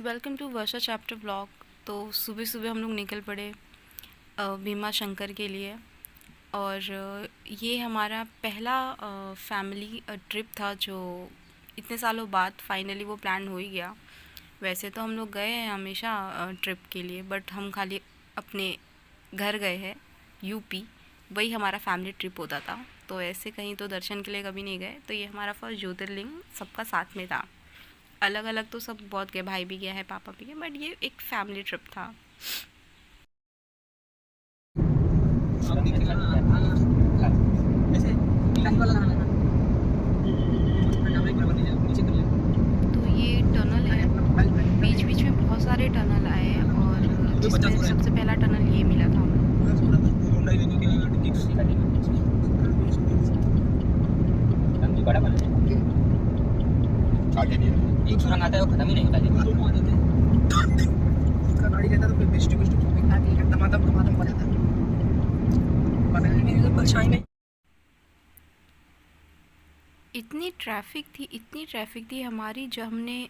Welcome to Varsha chapter vlog. तो सुबह सुबह हम लोग निकल पड़े भीमा शंकर के लिए। और ये हमारा पहला फैमिली ट्रिप था जो इतने सालों बाद फाइनली वो प्लान हो ही गया। वैसे तो हम लोग गए हैं हमेशा ट्रिप के लिए, बट हम खाली अपने घर गए हैं यूपी, वही हमारा फैमिली ट्रिप होता था। तो ऐसे कहीं तो दर्शन के लिए कभी नहीं गए। तो ये हमारा फर्स्ट ज्योतिर्लिंग सबका साथ में था। अलग अलग तो सब बहुत गए, भाई भी गया है, पापा भी गए, बट ये एक फैमिली ट्रिप था। तो ये टनल है, बीच बीच में बहुत सारे टनल आए हैं और जिसमें सबसे पहला टनल ये मिला था हमें। एक सुरंग आता है वो खत्म ही नहीं होता। गाड़ी रहता तो टमाटम हो जाता है। इतनी ट्रैफिक थी हमारी, जब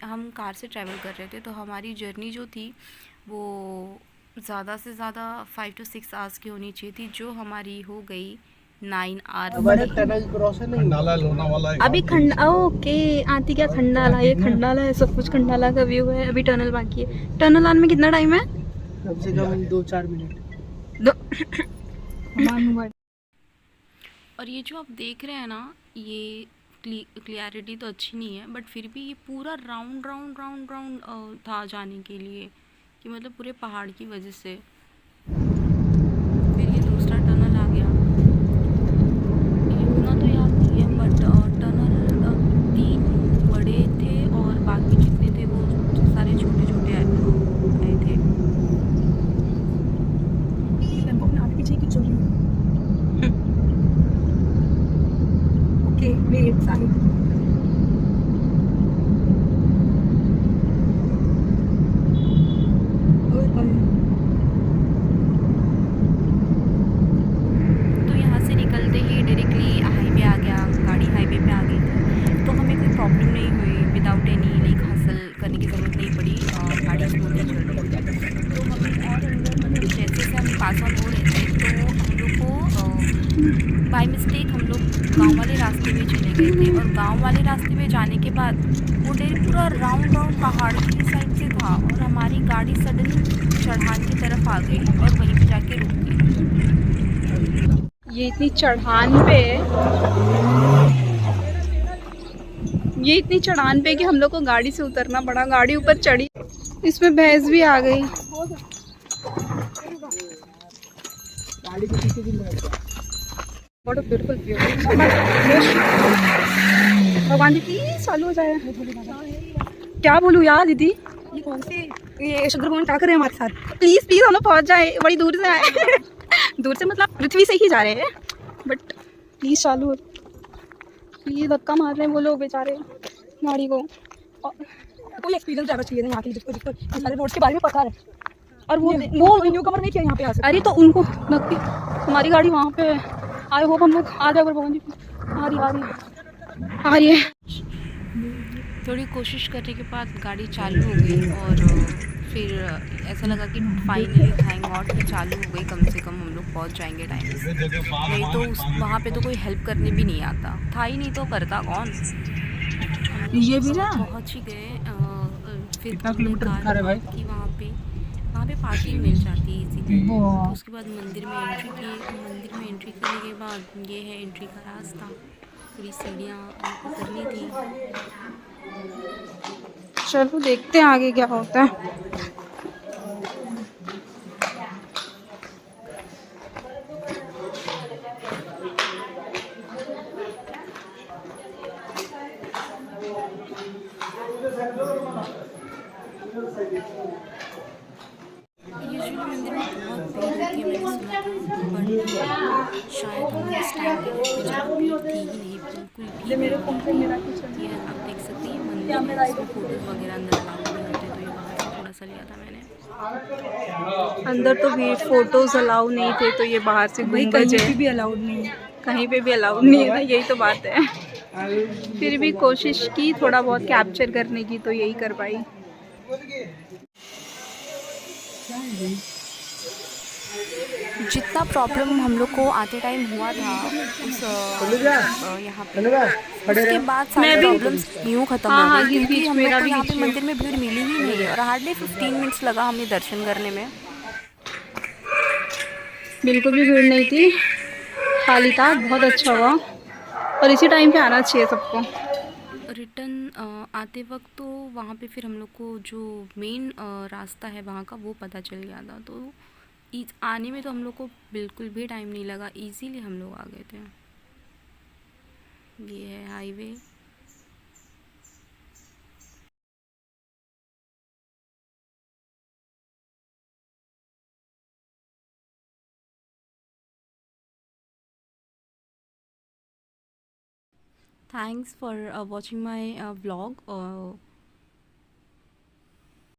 हम कार से ट्रैवल कर रहे थे तो हमारी जर्नी जो थी वो ज़्यादा से ज़्यादा 5 to 6 आवर्स की होनी चाहिए थी, जो हमारी हो गई 9 आवर्स। अभी ओके आती क्या खंडाला, ये खंडाला है, सब कुछ खंडाला का व्यू है। अभी टनल बाकी है। टनल आने में कितना टाइम है? कम से कम 2-4 मिनट। और ये जो आप देख रहे हैं ना, ये क्लियरिटी तो अच्छी नहीं है, बट फिर भी ये पूरा राउंड राउंड राउंड राउंड था जाने के लिए, कि मतलब पूरे पहाड़ की वजह से। फिर ये दूसरा टनल आ गया, ये उतना तो याद नहीं है, बट टनल 3 बड़े थे और बाकी जितने थे वो सारे छोटे छोटे आए थे। ओके वेट साइड तो यहाँ से निकलते ही डायरेक्टली हाईवे आ गया, गाड़ी हाईवे पे आ गई थी, तो हमें कोई प्रॉब्लम नहीं हुई, विदाउट एनी लाइक हासिल करने की ज़रूरत नहीं पड़ी, गाड़ी स्मूथली चल रही थी। तो हमें और अंदर मतलब जैसे जैसे हम पास ऑन हो रहे थे तो हम लोग को बाय मिस्टेक हम लोग गांव वाले रास्ते में चले गए थे, और गांव वाले रास्ते में जाने के बाद वो डेरी पूरा राउंड राउंड पहाड़ की साइड से था, और हमारी गाड़ी सडन चढ़ान की तरफ आ गई और वहीं पे जाके रुक गई। ये इतनी चढ़ान पे कि हम लोग को गाड़ी से उतरना पड़ा। गाड़ी ऊपर चढ़ी, इसमें भैंस भी आ गई। What a beautiful view। भगवान जी प्लीज चालू हो जाए। क्या बोलूँ यार दीदी, ये कौन से ये शंकर भगवान क्या कर रहे हैं हमारे साथ? प्लीज प्लीज हम लोग पहुँच जाए, बड़ी दूर से आए। दूर से मतलब पृथ्वी से ही जा रहे हैं, बट प्लीज चालू हो। प्लीज धक्का मार रहे हैं वो लोग बेचारे गाड़ी को। कोई एक्सपीरियंस ड्राइवर चाहिए था यहाँ के, जिसको इस सारे रोड के बारे में पता है। और वो न्यू कमर नहीं किया यहाँ पे आ सकता। अरे तो उनको नक्की, हमारी गाड़ी वहाँ पे है। आई होप हम लोग आ जाए। भगवान जी आ रही है। थोड़ी कोशिश करने के बाद गाड़ी चालू हो गई, और फिर ऐसा लगा कि फाइनली थैंक गॉड कि चालू हो गई, कम से कम हम लोग पहुँच जाएंगे टाइम से। नहीं तो वहाँ पे तो कोई हेल्प करने भी नहीं आता था ही, नहीं तो करता कौन। ये भी ना पहुँच ही गए। फिर कितना किलोमीटर दिखा रहे भाई कि वहाँ पे पार्किंग मिल जाती है इसीलिए। तो उसके बाद मंदिर में एंट्री करने के बाद ये है एंट्री का रास्ता। पूरी सीढ़ियाँ उतरनी थी। चलो देखते हैं आगे क्या होता है। यूजुअली मंदिर में बहुत भीड़ होती है, मैंने सुना था, बट शायद हम इस टाइम पे ज़्यादा भीड़ थी ही नहीं, बिल्कुल भी नहीं। ये आप देख सकते हैं मंदिर में, इसमें फ़ोटोज़ वगैरह अंदर अलाउ नहीं होते, तो ये बाहर से थोड़ा सा लिया था मैंने। अंदर तो भीड़ फ़ोटोज़ अलाउ नहीं थे, तो ये बाहर से कहीं भी अलाउड नहीं है। कहीं पे भी अलाउड नहीं है ना, यही तो बात है। फिर भी कोशिश की थोड़ा बहुत कैप्चर करने की, तो यही कर पाई। जितना प्रॉब्लम हम लोग को आते टाइम हुआ था उस यहाँ पे, उसके बाद सारी मैं भी प्रॉब्लम्स यूँ ख़त्म हाँ हो हाँ गई, घिस क्योंकि बीच हम लोग मेरा को भी यहाँ पे खींचिए। मंदिर में भीड़ मिली ही नहीं और हार्डली 15 मिनट्स लगा हमें दर्शन करने में। बिल्कुल भी भीड़ नहीं थी, खाली था, बहुत अच्छा हुआ। और इसी टाइम पे आना चाहिए सबको। रिटर्न आते वक्त तो वहाँ पे फिर हम लोग को जो मेन रास्ता है वहाँ का वो पता चल गया था, तो आने में तो हम लोग को बिल्कुल भी टाइम नहीं लगा, इजीली हम लोग आ गए थे। ये है highway. Thanks for watching my vlog.